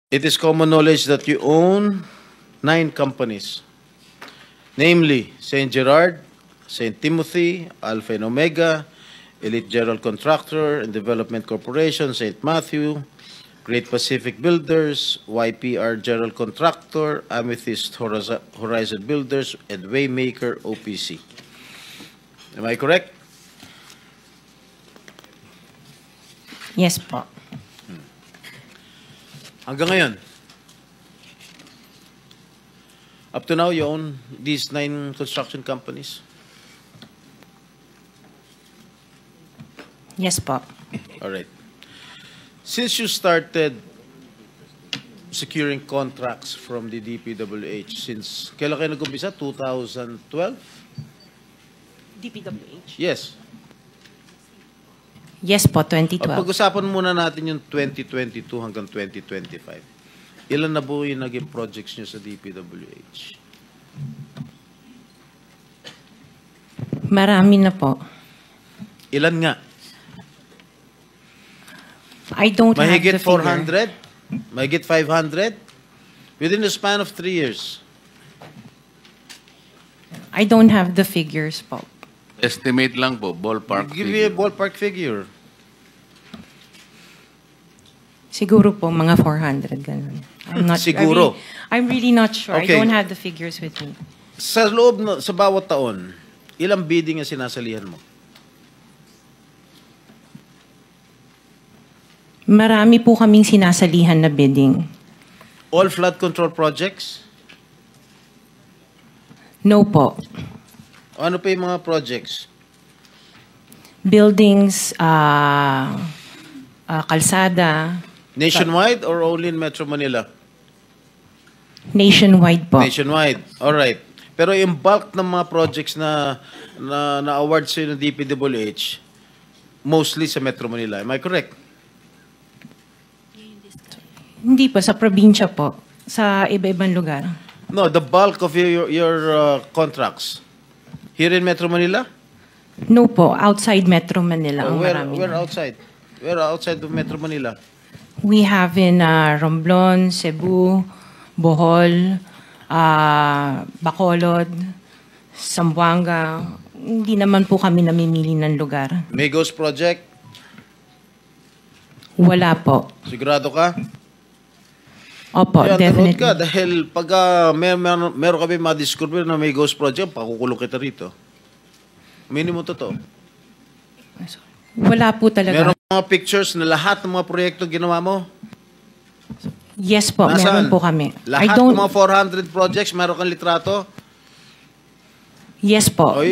It is common knowledge that you own 9 companies, namely St. Gerard, St. Timothy, Alpha and Omega, Elite General Contractor and Development Corporation, St. Matthew, Great Pacific Builders, YPR General Contractor, Amethyst Horizon Builders, and Waymaker OPC. Am I correct? Yes po. Hanggang ngayon, up to now, you own these 9 construction companies? Yes po. All right. Since you started securing contracts from the DPWH, since kailan kayo nag-umpisa? 2012? DPWH? Yes. Yes po, 2012. Pag-usapan muna natin yung 2022 hanggang 2025. Ilan na po yung naging projects nyo sa DPWH? Marami na po. Ilan nga? I don't have the Mahigit figure. 400? Mahigit 500? Within the span of 3 years. I don't have the figures po. Estimate lang po, ballpark Give me a figure. ballpark figure. Siguro po, mga 400, ganun. I'm not Siguro. I'm really not sure. Okay. I don't have the figures with me. Sa loob, sa bawat taon, ilang bidding ang sinasalihan mo? Marami po kaming sinasalihan na bidding. All flood control projects? No po. Ano pa yung mga projects? Buildings, kalsada, Nationwide or only in Metro Manila? nationwide po. Nationwide. All right. Pero yung bulk ng mga projects na award sa ng DPWH, mostly sa Metro Manila. Am I correct? Hindi po, sa probinsya po. Sa iba-ibang lugar. No, the bulk of your contracts. Here in Metro Manila? No po, outside Metro Manila ang marami. Where outside? Where outside of Metro Manila? We have in Romblon, Cebu, Bohol, Bacolod, Zamboanga. Hindi naman po kami namimili ng lugar. Migos Project? Wala po. Sigurado ka? Opo, Kaya definitely. ka dahil pag meron kami ma-discover na may ghost project, pakukulong kita rito. Minimum totoo. Wala po talaga. Meron mga pictures na lahat ng mga proyekto ginawa mo? Yes po, Nasaan? meron po kami. Lahat ng mga 400 projects, meron kang litrato? Yes po. O,